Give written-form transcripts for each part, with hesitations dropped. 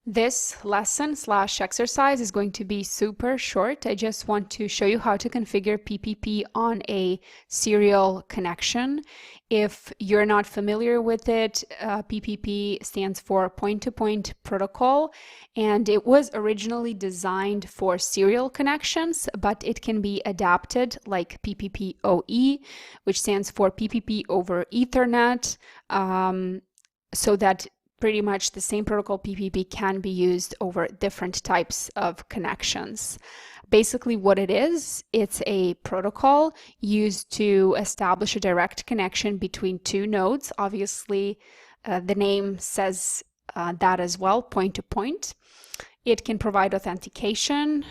This lesson slash exercise is going to be super short. I just want to show you how to configure PPP on a serial connection. If you're not familiar with it, PPP stands for point-to-point protocol, and it was originally designed for serial connections, but it can be adapted like PPP-oE, which stands for PPP over Ethernet, so that pretty much the same protocol PPP can be used over different types of connections. Basically what it is, it's a protocol used to establish a direct connection between two nodes. Obviously, the name says that as well, point to point. It can provide authentication,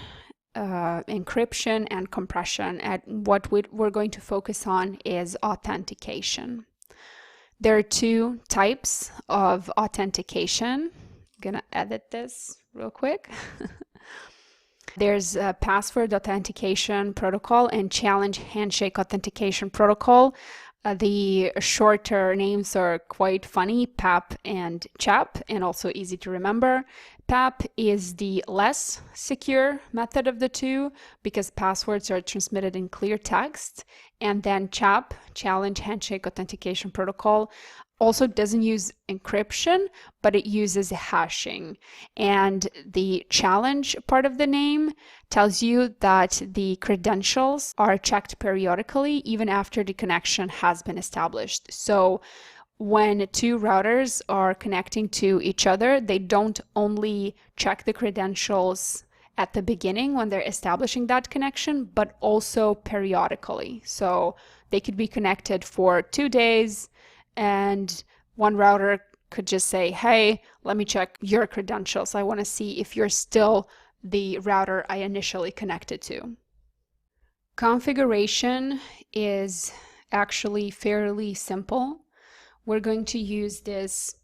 encryption, and compression. And what we're going to focus on is authentication. There are two types of authentication. I'm gonna edit this real quick. There's a password authentication protocol and challenge handshake authentication protocol. The shorter names are quite funny, PAP and CHAP, and also easy to remember. PAP is the less secure method of the two because passwords are transmitted in clear text. And then CHAP, Challenge Handshake Authentication Protocol, also doesn't use encryption, but it uses hashing. And the challenge part of the name tells you that the credentials are checked periodically even after the connection has been established. So when two routers are connecting to each other, they don't only check the credentials at the beginning when they're establishing that connection, but also periodically. So they could be connected for 2 days, and one router could just say, hey, let me check your credentials. I want to see if you're still the router I initially connected to. Configuration is actually fairly simple. We're going to use this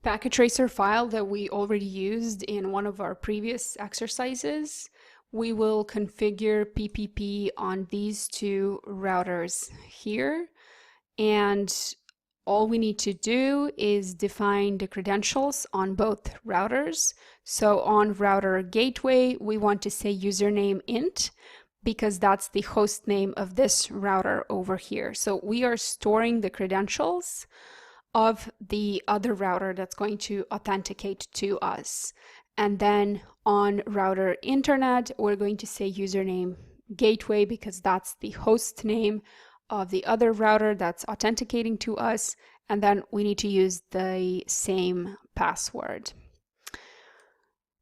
packet tracer file that we already used in one of our previous exercises. We will configure PPP on these two routers here, and all we need to do is define the credentials on both routers. So on router gateway, we want to say username int, because that's the host name of this router over here. So we are storing the credentials of the other router that's going to authenticate to us. And then on router internet, we're going to say username gateway because that's the host name of the other router that's authenticating to us. And then we need to use the same password.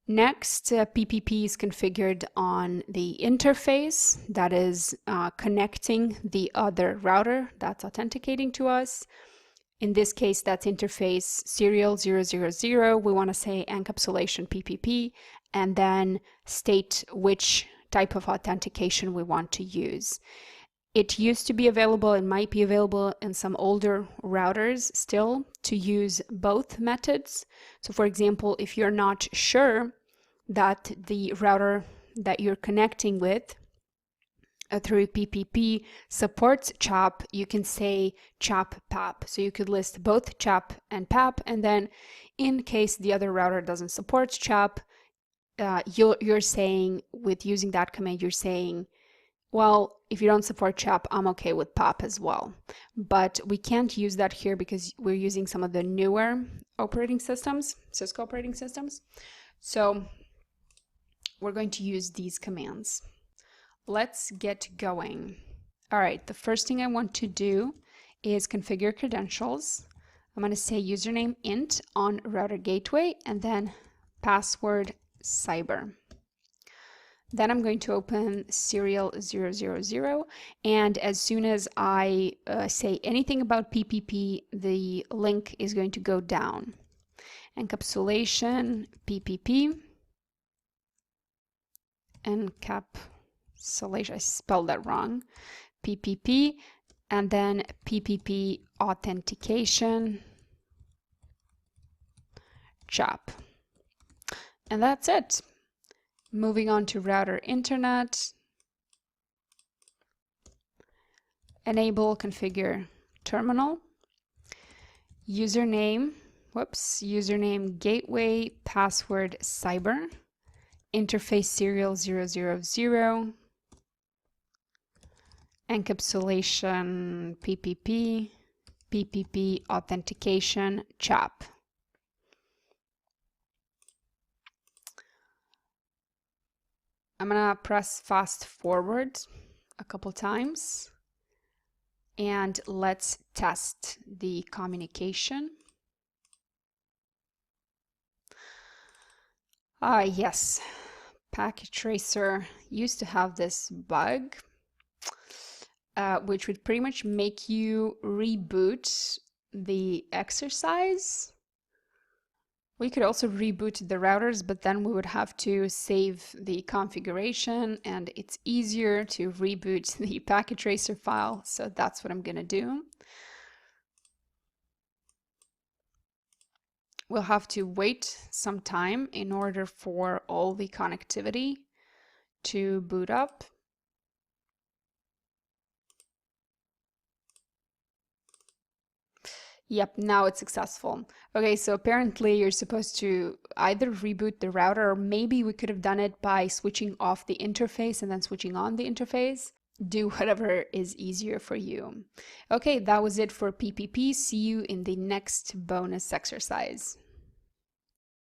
Next, PPP is configured on the interface that is connecting the other router that's authenticating to us. In this case, that's interface serial 000. We want to say encapsulation PPP and then state which type of authentication we want to use. It used to be available and might be available in some older routers still to use both methods. So for example, if you're not sure that the router that you're connecting with through PPP supports CHAP, you can say CHAP PAP. So you could list both CHAP and PAP, and then in case the other router doesn't support CHAP, you're saying, with using that command, you're saying, well, if you don't support CHAP, I'm okay with PAP as well. But we can't use that here because we're using some of the newer operating systems, Cisco operating systems. So we're going to use these commands. Let's get going. All right, the first thing I want to do is configure credentials. I'm going to say username int on router gateway and then password cyber. Then I'm going to open serial 000, and as soon as I say anything about PPP, the link is going to go down. Encapsulation PPP, encapsulation, I spelled that wrong, PPP, and then PPP authentication, CHAP. And that's it. Moving on to router internet, enable configure terminal, username, username gateway, password cyber, interface serial 000, encapsulation PPP, PPP authentication CHAP. I'm gonna press fast forward a couple times and let's test the communication. Yes, Packet Tracer used to have this bug, which would pretty much make you reboot the exercise. We could also reboot the routers, but then we would have to save the configuration, and it's easier to reboot the Packet Tracer file, so that's what I'm gonna do. We'll have to wait some time in order for all the connectivity to boot up. Yep, now it's successful. Okay, so apparently you're supposed to either reboot the router, or maybe we could have done it by switching off the interface and then switching on the interface. Do whatever is easier for you. Okay, that was it for PPP. See you in the next bonus exercise.